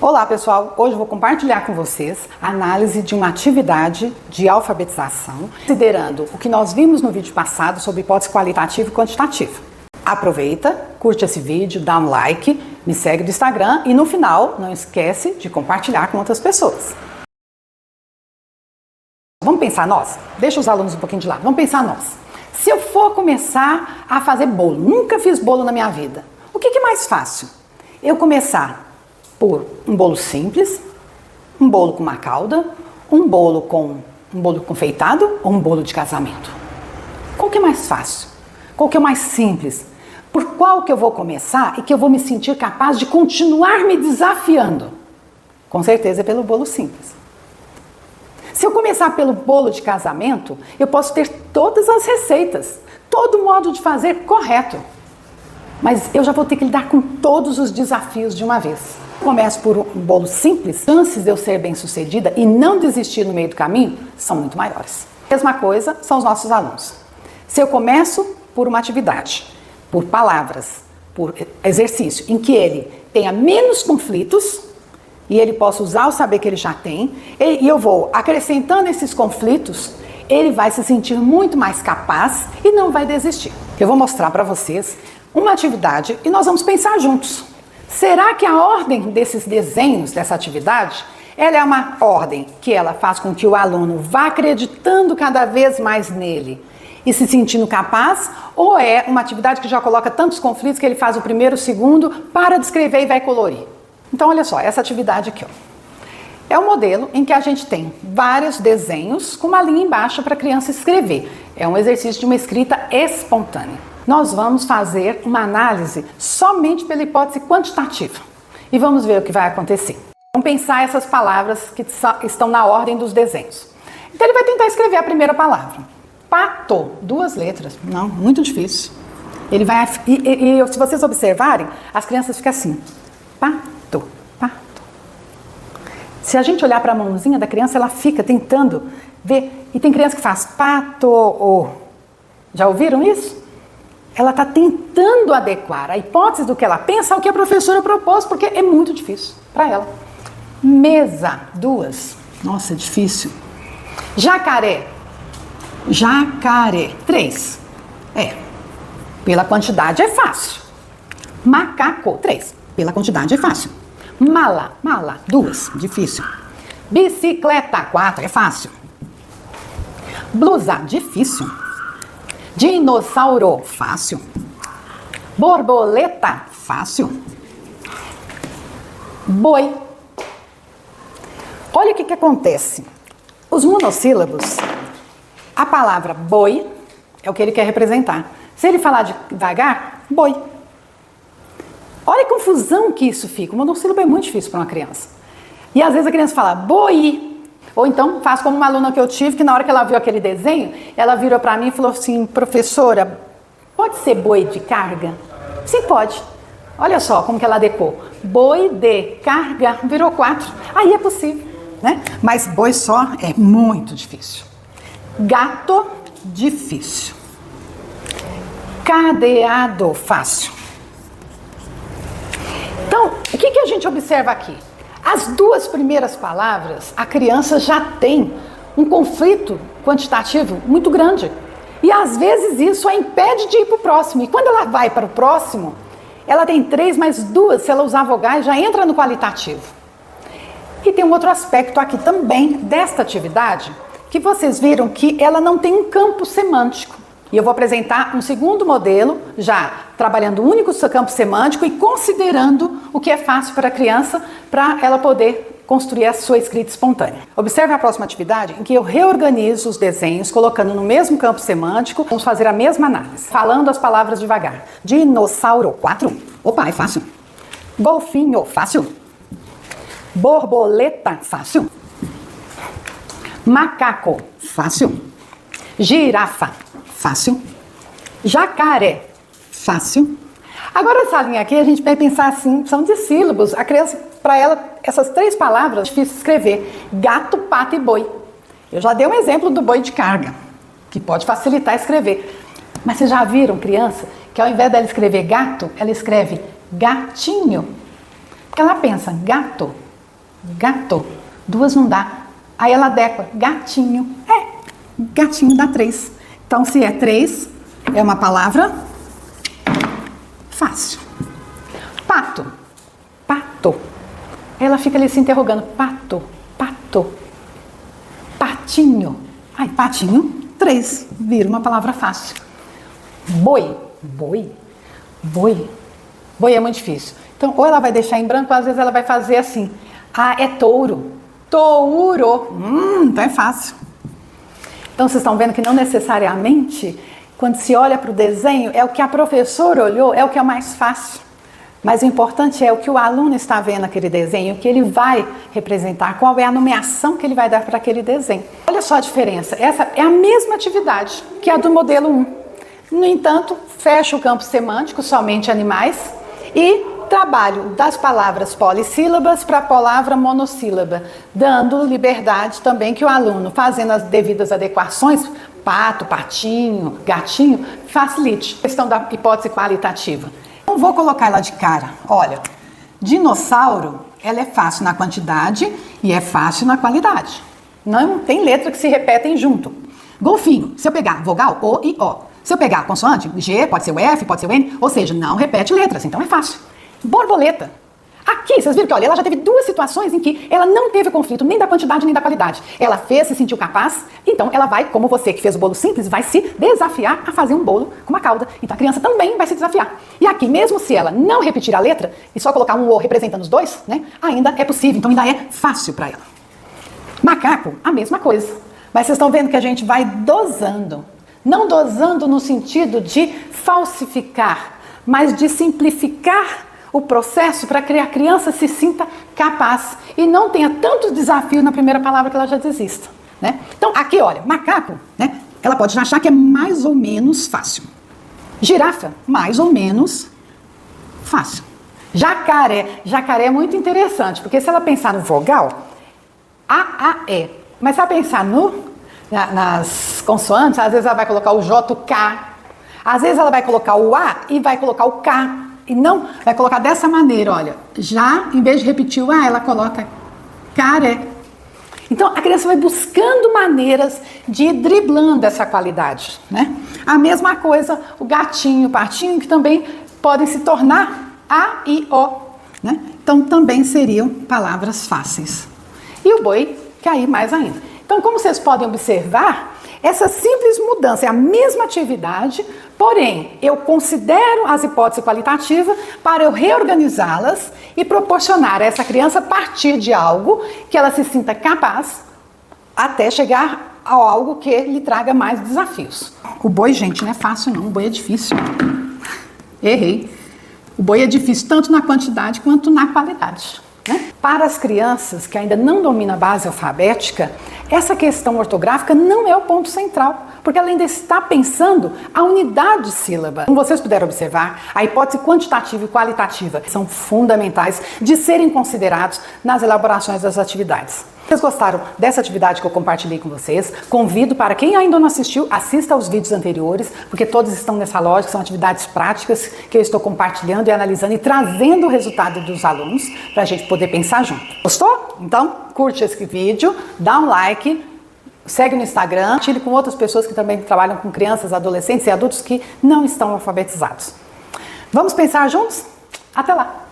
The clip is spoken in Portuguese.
Olá pessoal, hoje eu vou compartilhar com vocês a análise de uma atividade de alfabetização, considerando o que nós vimos no vídeo passado sobre hipótese qualitativa e quantitativa. Aproveita, curte esse vídeo, dá um like, me segue no Instagram e no final não esquece de compartilhar com outras pessoas. Vamos pensar nós? Deixa os alunos um pouquinho de lado, vamos pensar nós. Se eu for começar a fazer bolo, nunca fiz bolo na minha vida, o que é mais fácil? Eu começar por um bolo simples, um bolo com uma calda, um bolo confeitado ou um bolo de casamento? Qual que é mais fácil? Qual que é mais simples? Por qual que eu vou começar e que eu vou me sentir capaz de continuar me desafiando? Com certeza é pelo bolo simples. Se eu começar pelo bolo de casamento, eu posso ter todas as receitas, todo o modo de fazer correto. Mas eu já vou ter que lidar com todos os desafios de uma vez. Começo por um bolo simples, chances de eu ser bem-sucedida e não desistir no meio do caminho são muito maiores. Mesma coisa são os nossos alunos. Se eu começo por uma atividade, por palavras, por exercício, em que ele tenha menos conflitos e ele possa usar o saber que ele já tem, e eu vou acrescentando esses conflitos, ele vai se sentir muito mais capaz e não vai desistir. Eu vou mostrar para vocês uma atividade e nós vamos pensar juntos. Será que a ordem desses desenhos, dessa atividade, ela é uma ordem que ela faz com que o aluno vá acreditando cada vez mais nele e se sentindo capaz, ou é uma atividade que já coloca tantos conflitos que ele faz o primeiro, o segundo, para de escrever e vai colorir? Então, olha só, essa atividade aqui, ó, é um modelo em que a gente tem vários desenhos com uma linha embaixo para a criança escrever. É um exercício de uma escrita espontânea. Nós vamos fazer uma análise somente pela hipótese quantitativa e vamos ver o que vai acontecer. Vamos pensar essas palavras que estão na ordem dos desenhos. Então ele vai tentar escrever a primeira palavra. Pato, 2 letras. Não, muito difícil. Ele vai e se vocês observarem, as crianças ficam assim. Pato, pato. Se a gente olhar para a mãozinha da criança, ela fica tentando ver. E tem criança que faz pato. Já ouviram isso? Ela está tentando adequar a hipótese do que ela pensa ao que a professora propôs, porque é muito difícil para ela. Mesa, 2. Nossa, é difícil. Jacaré. Jacaré, 3. Pela quantidade é fácil. Macaco, 3. Pela quantidade é fácil. Mala, 2. Difícil. Bicicleta, 4. É fácil. Blusa, difícil. Dinossauro, fácil. Borboleta, fácil. Boi. Olha o que acontece. Os monossílabos, a palavra boi é o que ele quer representar. Se ele falar devagar, boi. Olha a confusão que isso fica. O monossílabo é muito difícil para uma criança. E às vezes a criança fala boi. Ou então faz como uma aluna que eu tive, que na hora que ela viu aquele desenho, ela virou para mim e falou assim: professora, pode ser boi de carga? Sim, pode. Olha só como que ela adequou. Boi de carga virou 4. Aí é possível, né? Mas boi só é muito difícil. Gato, difícil. Cadeado, fácil. Então, o que a gente observa aqui? As 2 primeiras palavras, a criança já tem um conflito quantitativo muito grande. E às vezes isso a impede de ir para o próximo. E quando ela vai para o próximo, ela tem 3 mais 2, se ela usar vogais, já entra no qualitativo. E tem um outro aspecto aqui também desta atividade, que vocês viram que ela não tem um campo semântico. E eu vou apresentar um segundo modelo, já trabalhando o único campo semântico e considerando o que é fácil para a criança, para ela poder construir a sua escrita espontânea. Observe a próxima atividade em que eu reorganizo os desenhos, colocando no mesmo campo semântico, vamos fazer a mesma análise, falando as palavras devagar. Dinossauro, 4. Opa, é fácil. Golfinho, fácil. Borboleta, fácil. Macaco, fácil. Girafa, fácil. Jacaré, fácil. Agora essa linha aqui a gente vai pensar assim, são de sílabos. A criança, para ela, essas 3 palavras é difícil escrever. Gato, pato e boi. Eu já dei um exemplo do boi de carga, que pode facilitar escrever. Mas vocês já viram criança que ao invés dela escrever gato, ela escreve gatinho? Porque ela pensa, gato gato. 2 não dá. Aí ela adequa, gatinho. Gatinho dá 3. Então, se é 3, é uma palavra fácil. Pato. Pato. Ela fica ali se interrogando. Pato. Pato. Patinho. Ai, patinho, 3. Vira uma palavra fácil. Boi. Boi. Boi. Boi é muito difícil. Então, ou ela vai deixar em branco, ou às vezes ela vai fazer assim. Ah, é touro. Touro. Então é fácil. Então, vocês estão vendo que não necessariamente, quando se olha para o desenho, é o que a professora olhou, é o que é mais fácil. Mas o importante é o que o aluno está vendo naquele desenho, o que ele vai representar, qual é a nomeação que ele vai dar para aquele desenho. Olha só a diferença. Essa é a mesma atividade que a do modelo 1. No entanto, fecha o campo semântico, somente animais, e trabalho das palavras polissílabas para a palavra monossílaba, dando liberdade também que o aluno, fazendo as devidas adequações, pato, patinho, gatinho, facilite a questão da hipótese qualitativa. Não vou colocar ela de cara. Olha, dinossauro, ela é fácil na quantidade e é fácil na qualidade. Não tem letra que se repetem junto. Golfinho, se eu pegar vogal O e O, se eu pegar consoante, G, pode ser o F, pode ser o N, ou seja, não repete letras, então é fácil. Borboleta. Aqui, vocês viram que olha, ela já teve 2 situações em que ela não teve conflito nem da quantidade nem da qualidade. Ela fez, se sentiu capaz, então ela vai, como você que fez o bolo simples, vai se desafiar a fazer um bolo com uma cauda. Então a criança também vai se desafiar. E aqui, mesmo se ela não repetir a letra e só colocar um O representando os 2, né, ainda é possível, então ainda é fácil para ela. Macaco, a mesma coisa. Mas vocês estão vendo que a gente vai dosando. Não dosando no sentido de falsificar, mas de simplificar o processo para que a criança se sinta capaz e não tenha tantos desafios na primeira palavra que ela já desista, né? Então, aqui, olha, macaco, né? Ela pode achar que é mais ou menos fácil. Girafa, mais ou menos fácil. Jacaré. Jacaré é muito interessante, porque se ela pensar no vogal, A, E. Mas se ela pensar nas consoantes, às vezes ela vai colocar o J, o K. Às vezes ela vai colocar o A e vai colocar o K. E não, vai colocar dessa maneira, olha. Já, em vez de repetir o A, ela coloca caré. Então, a criança vai buscando maneiras de ir driblando essa qualidade, né? A mesma coisa, o gatinho, o patinho, que também podem se tornar A e O, né? Então, também seriam palavras fáceis. E o boi, que aí mais ainda. Então, como vocês podem observar, essa simples mudança é a mesma atividade, porém, eu considero as hipóteses qualitativas para eu reorganizá-las e proporcionar a essa criança partir de algo que ela se sinta capaz até chegar a algo que lhe traga mais desafios. O boi, gente, não é fácil não, o boi é difícil. Errei. O boi é difícil tanto na quantidade quanto na qualidade. Para as crianças que ainda não dominam a base alfabética, essa questão ortográfica não é o ponto central, porque ela ainda está pensando a unidade de sílaba. Como vocês puderam observar, a hipótese quantitativa e qualitativa são fundamentais de serem considerados nas elaborações das atividades. Vocês gostaram dessa atividade que eu compartilhei com vocês? Convido para quem ainda não assistiu, assista aos vídeos anteriores, porque todos estão nessa lógica, são atividades práticas que eu estou compartilhando e analisando e trazendo o resultado dos alunos para a gente poder pensar junto. Gostou? Então, curte esse vídeo, dá um like, segue no Instagram, compartilhe com outras pessoas que também trabalham com crianças, adolescentes e adultos que não estão alfabetizados. Vamos pensar juntos? Até lá!